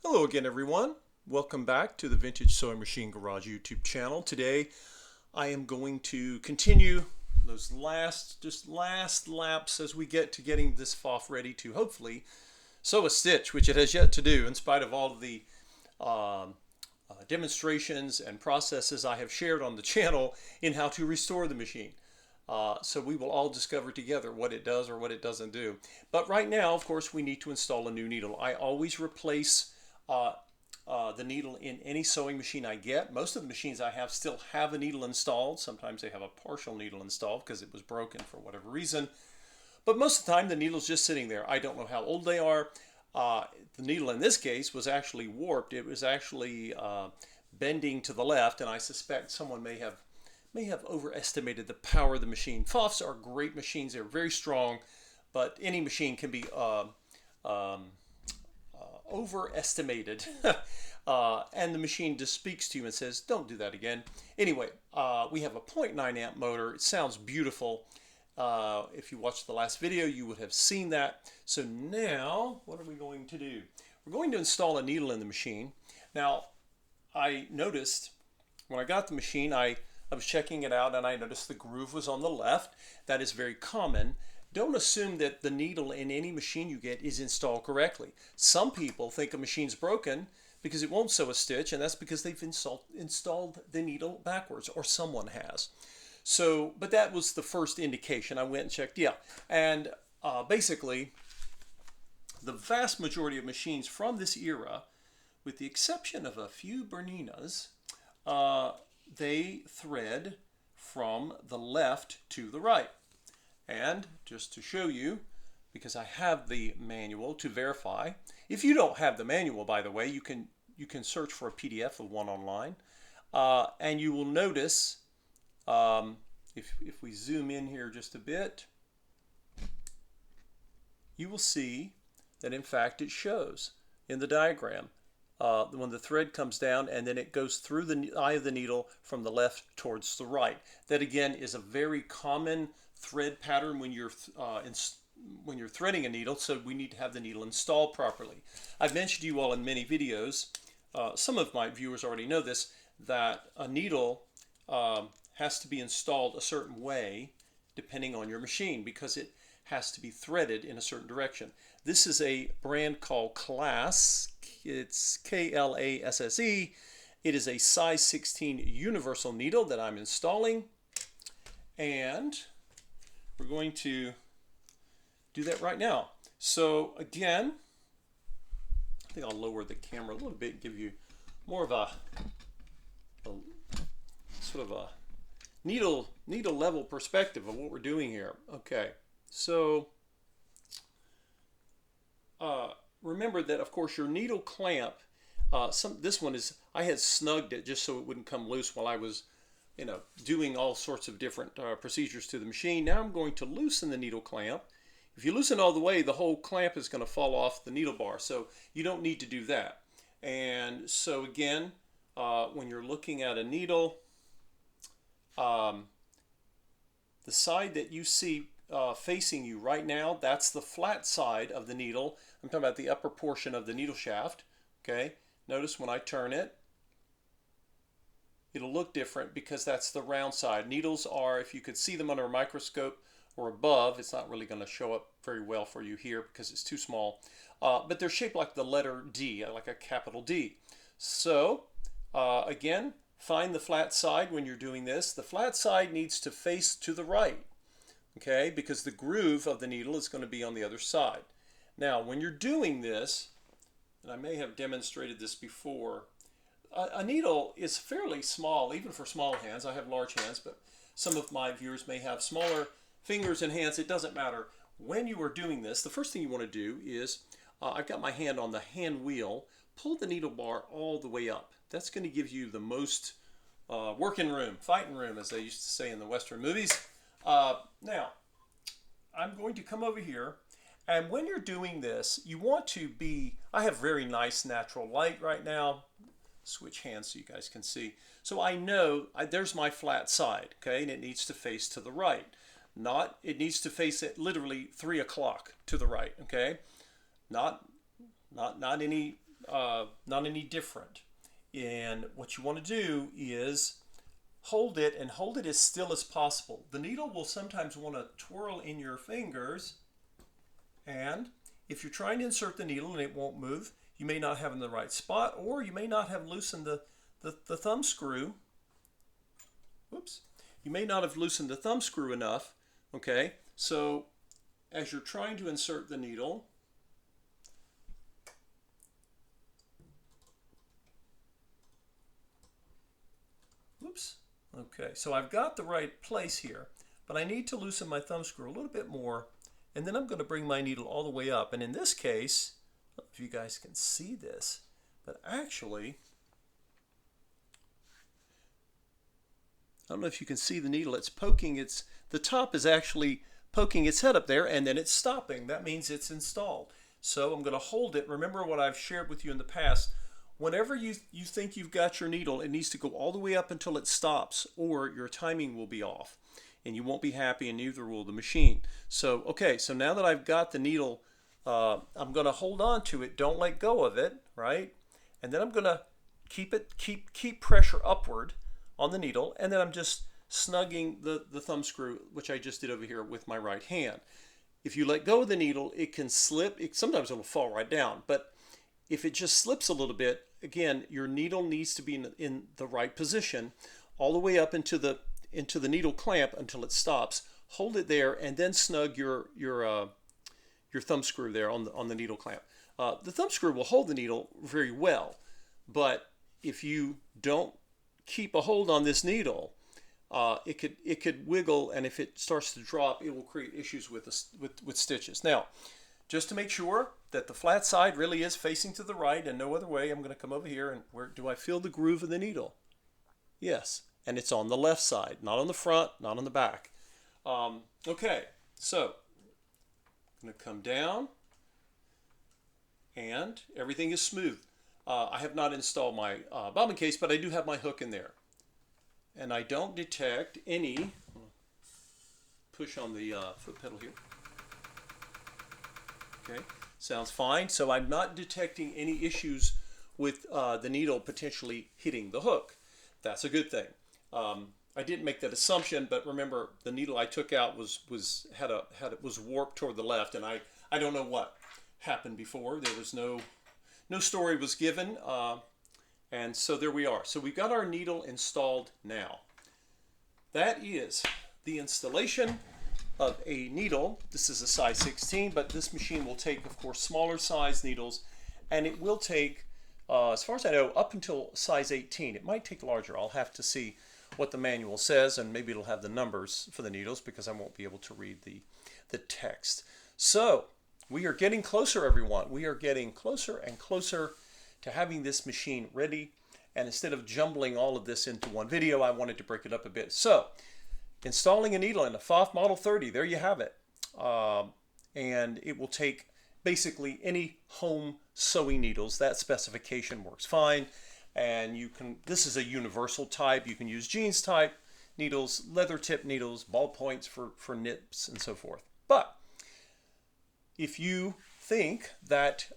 Hello again, everyone. Welcome back to the Vintage Sewing Machine Garage YouTube channel. Today, I am going to continue those last laps as we get to getting this Pfaff ready to hopefully sew a stitch, which it has yet to do in spite of all of the demonstrations and processes I have shared on the channel in how to restore the machine. So we will all discover together what it does or what it doesn't do. But right now, of course, we need to install a new needle. I always replace the needle in any sewing machine I get. Most of the machines I have still have a needle installed. Sometimes they have a partial needle installed because it was broken for whatever reason. But most of the time the needle's just sitting there. I don't know how old they are. The needle in this case was actually warped. It was actually bending to the left, and I suspect someone may have overestimated the power of the machine. Pfaffs are great machines. They're very strong, but any machine can be overestimated. And the machine just speaks to you and says, don't do that again. Anyway, we have a 0.9 amp motor. It sounds beautiful. If you watched the last video, you would have seen that. So now, what are we going to do? We're going to install a needle in the machine. Now, I noticed when I got the machine, I was checking it out and I noticed the groove was on the left. That is very common. Don't assume that the needle in any machine you get is installed correctly. Some people think a machine's broken because it won't sew a stitch, and that's because they've installed the needle backwards, or someone has. So, but that was the first indication. I went and checked, yeah. And basically, the vast majority of machines from this era, with the exception of a few Berninas, they thread from the left to the right. And just to show you, because I have the manual to verify, if you don't have the manual, by the way, you can search for a PDF of one online, and you will notice, if we zoom in here just a bit, you will see that in fact it shows in the diagram when the thread comes down and then it goes through the eye of the needle from the left towards the right. That again is a very common thread pattern when you're threading a needle, so we need to have the needle installed properly. I've mentioned to you all in many videos, some of my viewers already know this, that a needle has to be installed a certain way depending on your machine because it has to be threaded in a certain direction. This is a brand called Class. It's Klasse. It is a size 16 universal needle that I'm installing, and we're going to do that right now. So again, I think I'll lower the camera a little bit and give you more of a sort of a needle level perspective of what we're doing here. Okay, so remember that of course your needle clamp, this one is, I had snugged it just so it wouldn't come loose while I was doing all sorts of different procedures to the machine. Now I'm going to loosen the needle clamp. If you loosen all the way, the whole clamp is going to fall off the needle bar, so you don't need to do that. And so again, when you're looking at a needle, the side that you see facing you right now, that's the flat side of the needle. I'm talking about the upper portion of the needle shaft. Okay, notice when I turn it, it'll look different because that's the round side. Needles are, if you could see them under a microscope or above, it's not really going to show up very well for you here because it's too small. But they're shaped like the letter D, like a capital D. So again, find the flat side when you're doing this. The flat side needs to face to the right, okay, because the groove of the needle is going to be on the other side. Now, when you're doing this, and I may have demonstrated this before, a needle is fairly small, even for small hands. I have large hands, but some of my viewers may have smaller fingers and hands. It doesn't matter. When you are doing this, the first thing you want to do is, I've got my hand on the hand wheel, pull the needle bar all the way up. That's going to give you the most working room, fighting room, as they used to say in the Western movies. Now, I'm going to come over here, and when you're doing this, you want to be, I have very nice natural light right now. Switch hands so you guys can see. So I know there's my flat side, okay, and it needs to face to the right. It needs to face it literally 3 o'clock to the right, okay? Not any not any different. And what you want to do is hold it and hold it as still as possible. The needle will sometimes want to twirl in your fingers, and if you're trying to insert the needle and it won't move, you may not have it in the right spot, or you may not have loosened the thumb screw. Whoops. You may not have loosened the thumb screw enough. Okay, so as you're trying to insert the needle, whoops. Okay, so I've got the right place here, but I need to loosen my thumb screw a little bit more, and then I'm going to bring my needle all the way up. And in this case, I don't know if you guys can see this, but actually, I don't know if you can see the needle. It's poking the top is actually poking its head up there, and then it's stopping. That means it's installed. So I'm going to hold it. Remember what I've shared with you in the past. Whenever you think you've got your needle, it needs to go all the way up until it stops, or your timing will be off, and you won't be happy, and neither will the machine. So, okay, so now that I've got the needle, I'm going to hold on to it. Don't let go of it, right? And then I'm going to keep pressure upward on the needle, and then I'm just snugging the thumb screw, which I just did over here with my right hand. If you let go of the needle, it can slip. Sometimes it'll fall right down, but if it just slips a little bit, again, your needle needs to be in the right position all the way up into the needle clamp until it stops. Hold it there, and then snug your thumb screw there on the needle clamp. The thumb screw will hold the needle very well, but if you don't keep a hold on this needle, it could wiggle, and if it starts to drop, it will create issues with stitches. Now, just to make sure that the flat side really is facing to the right and no other way, I'm going to come over here, and where do I feel the groove of the needle? Yes, and it's on the left side, not on the front, not on the back. Okay, so I'm going to come down, and everything is smooth. I have not installed my bobbin case, but I do have my hook in there. And I don't detect any, push on the foot pedal here. Okay, sounds fine. So I'm not detecting any issues with the needle potentially hitting the hook. That's a good thing. I didn't make that assumption, but remember the needle I took out was warped toward the left, and I don't know what happened before. There was no story was given, and so there we are. So we've got our needle installed now. That is the installation of a needle. This is a size 16, but this machine will take, of course, smaller size needles, and it will take, as far as I know, up until size 18. It might take larger. I'll have to see what the manual says, and maybe it'll have the numbers for the needles because I won't be able to read the text. So we are getting closer, everyone. We are getting closer and closer to having this machine ready. And instead of jumbling all of this into one video, I wanted to break it up a bit. So, installing a needle in a Pfaff Model 30, there you have it. And it will take basically any home sewing needles. That specification works fine. And this is a universal type. You can use jeans type needles, leather tip needles, ballpoints for knits, and so forth. But if you think that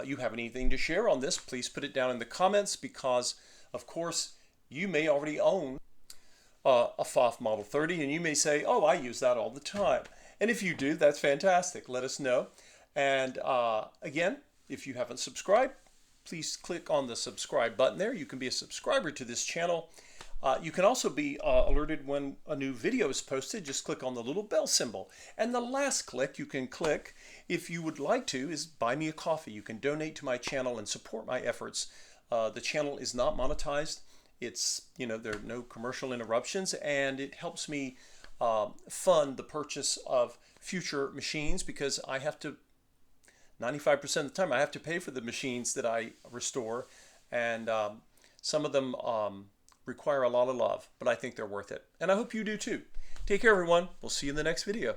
you have anything to share on this, please put it down in the comments, because of course you may already own a Pfaff Model 30, and you may say, oh, I use that all the time. And if you do, that's fantastic. Let us know. And again, if you haven't subscribed, please click on the subscribe button there. You can be a subscriber to this channel. You can also be alerted when a new video is posted. Just click on the little bell symbol. And the last click you can click, if you would like to, is buy me a coffee. You can donate to my channel and support my efforts. The channel is not monetized. It's, there are no commercial interruptions, and it helps me fund the purchase of future machines, because I have to, 95% of the time, I have to pay for the machines that I restore, and some of them require a lot of love, but I think they're worth it. And I hope you do too. Take care, everyone. We'll see you in the next video.